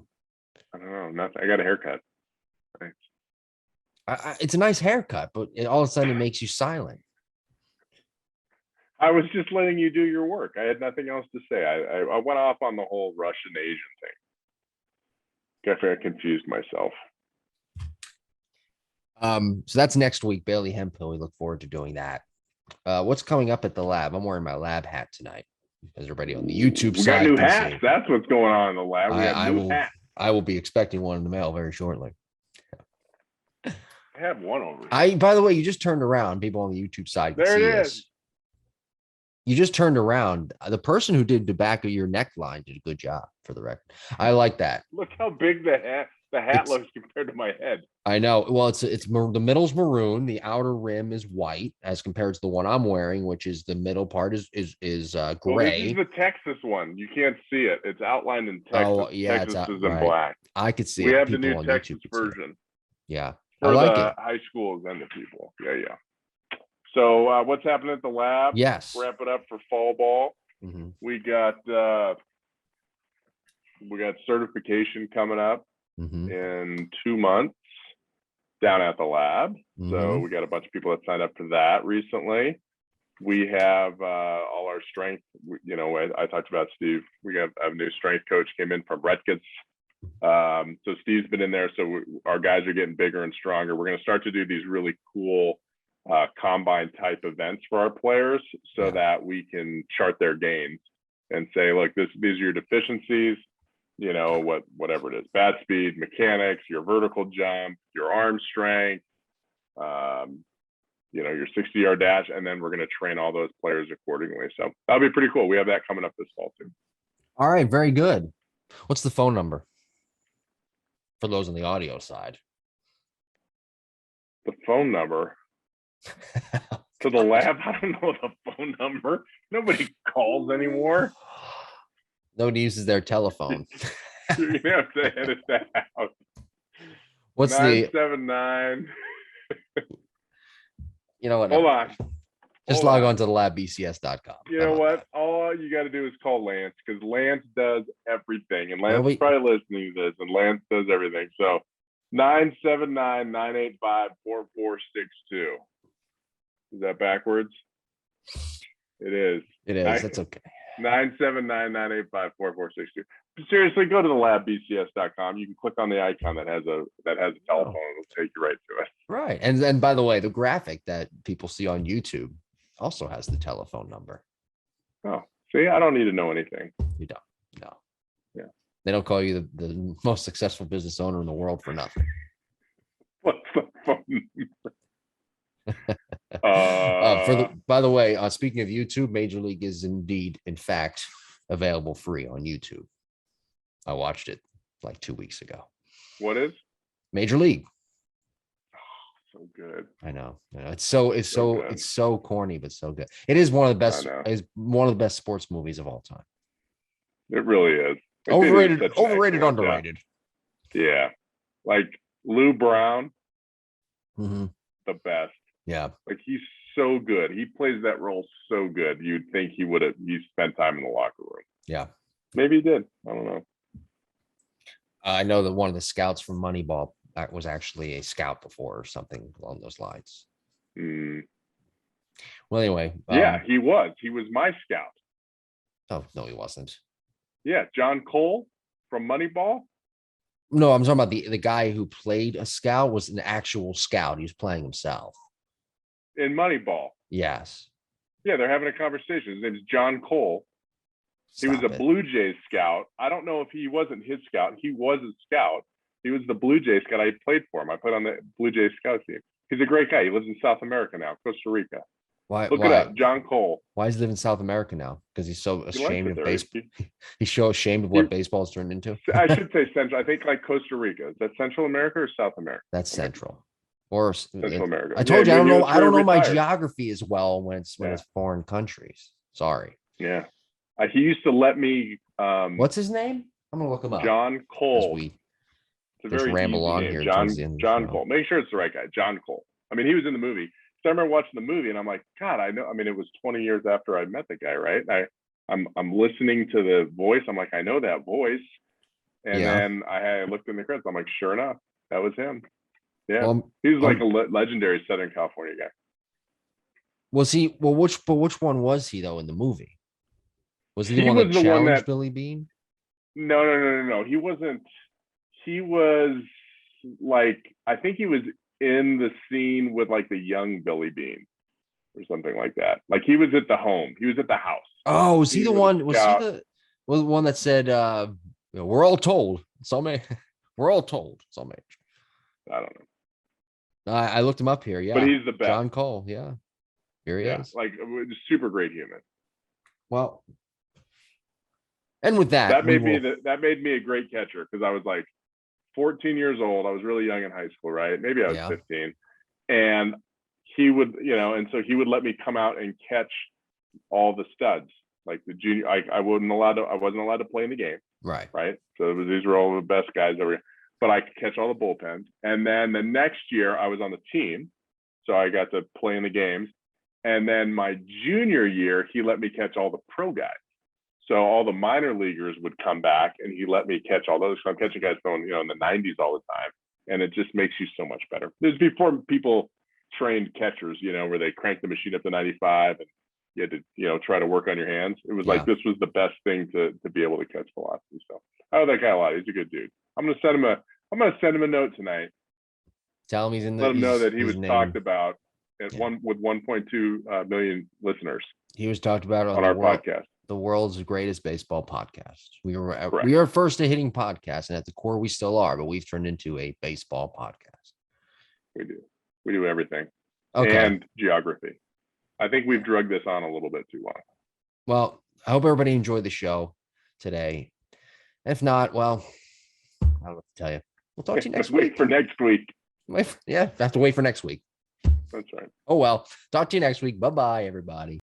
I don't know. Nothing. I got a haircut. Thanks. It's a nice haircut, but all of a sudden it makes you silent. I was just letting you do your work. I had nothing else to say. I went off on the whole Russian Asian thing. I confused myself. So that's next week, Bailey Hemphill. We look forward to doing that. What's coming up at the lab? I'm wearing my lab hat tonight. As everybody on the YouTube side, we got new hats. That's what's going on in the lab. We got new hats. I will be expecting one in the mail very shortly. I have one over here. By the way, you just turned around. People on the YouTube side can There see it this. is. You just turned around. The person who did the back of your neckline did a good job, for the record. I like that. Look how big the hat looks compared to my head. I know. Well, it's the middle's maroon. The outer rim is white, as compared to the one I'm wearing, which is the middle part is gray. Well, this is the Texas one. You can't see it. It's outlined in Texas. Oh, yeah, Texas is right. in black. I could see we it. have the People new on Texas YouTube version. Yeah, for I like the it. high schools and the people. Yeah. So what's happening at the lab? Yes. Wrap it up for fall ball. Mm-hmm. We got certification coming up in 2 months down at the lab. So we got a bunch of people that signed up for that recently. We have all our strength. I talked about Steve. We have a new strength coach came in from Rutgers. So Steve's been in there. So our guys are getting bigger and stronger. We're going to start to do these really cool combine type events for our players so that we can chart their gains and say, look, these are your deficiencies, whatever it is, bat speed, mechanics, your vertical jump, your arm strength, your 60-yard dash, and then we're going to train all those players accordingly. So that'll be pretty cool. We have that coming up this fall too. All right, very good. What's the phone number for those on the audio side? The phone number to the lab? I don't know the phone number. Nobody calls anymore. Nobody uses their telephone. You're gonna have to edit that out. What's 979? You know what? Hold on. Just log on to the labbcs.com. You know what? All you got to do is call Lance, because Lance does everything. And Lance is probably listening to this, and Lance does everything. So 979-985-4462. Is that backwards? It is. It is. That's okay. 979-985-4462. Seriously, go to the labbcs.com. You can click on the icon that has a telephone. It'll take you right to it. Right. And by the way, the graphic that people see on YouTube also has the telephone number. Oh, see, I don't need to know anything. You don't. No. Yeah. They don't call you the most successful business owner in the world for nothing. What's the phone number? By the way, speaking of YouTube, Major League is indeed, in fact, available free on YouTube. I watched it like 2 weeks ago. What is? Major League. Oh, so good. I know. It's so corny, but so good. It is one of the best. It's one of the best sports movies of all time. It really is. Overrated, underrated. Yeah. Like Lou Brown, the best. Yeah. Like he's so good. He plays that role so good. You'd think he spent time in the locker room. Yeah. Maybe he did. I don't know. I know that one of the scouts from Moneyball was actually a scout before, or something along those lines. Well, anyway. Yeah, he was. He was my scout. Oh, no, he wasn't. Yeah, John Cole from Moneyball. No, I'm talking about the guy who played a scout was an actual scout. He was playing himself. In Moneyball. Yes. Yeah, they're having a conversation. His name is John Cole. He was a Blue Jays scout. I don't know if he wasn't his scout. He was a scout. He was the Blue Jays scout. I played for him. I played on the Blue Jays scout team. He's a great guy. He lives in South America now, Costa Rica. Look it up, John Cole. Why does he live in South America now? Because he's so ashamed of baseball. He's so ashamed of what baseball's turned into. I should say Central. I think like Costa Rica. Is that Central America or South America? That's Central. Or Central America. I told you I don't know. I don't know my geography as well when it's foreign countries. Sorry. Yeah. He used to let me. What's his name? I'm gonna look him up. John Cole. It's a very ramble on here. John Cole. Make sure it's the right guy. John Cole. I mean, he was in the movie. So I remember watching the movie, and I'm like, God, I know. I mean, it was 20 years after I met the guy, right? I'm listening to the voice. I'm like, I know that voice. And then I looked in the credits. I'm like, sure enough, that was him. Yeah, he was like a legendary Southern California guy. Was he? Well, which one was he though in the movie? Was he the one that challenged Billy Beane? No. He wasn't. He was like, I think he was in the scene with like the young Billy Beane or something like that. Like he was at the home. He was at the house. Oh, was he the one? Was he the one that said, "We're all told." We're all told. I don't know. I looked him up here. Yeah. But he's the best. John Cole. Yeah. Here he is. Like super great human. Well, and with that, that made me a great catcher because I was like 14 years old. I was really young in high school, right? Maybe I was 15. And he would, and so he would let me come out and catch all the studs, like the junior. I wasn't allowed to play in the game. Right. So these were all the best guys over here, but I could catch all the bullpens. And then the next year I was on the team, so I got to play in the games. And then my junior year, he let me catch all the pro guys. So all the minor leaguers would come back and he let me catch all those. So I'm catching guys going, in the 90s all the time. And it just makes you so much better. This is before people trained catchers, where they cranked the machine up to 95 and you had to, try to work on your hands. It was like, this was the best thing to be able to catch velocity. So I like that guy a lot. He's a good dude. I'm going to send him a note tonight. Tell him he's in the, let him know that he was named, talked about with 1.2 million listeners. He was talked about on our podcast. The world's greatest baseball podcast. We are first a hitting podcast, and at the core we still are, but we've turned into a baseball podcast. We do everything. Okay. And geography. I think we've drugged this on a little bit too long. Well, I hope everybody enjoyed the show today. If not, well, I don't know what to tell you. We'll talk to you next week. Wait for next week. Yeah, have to wait for next week. That's right. Oh, well, talk to you next week. Bye-bye, everybody.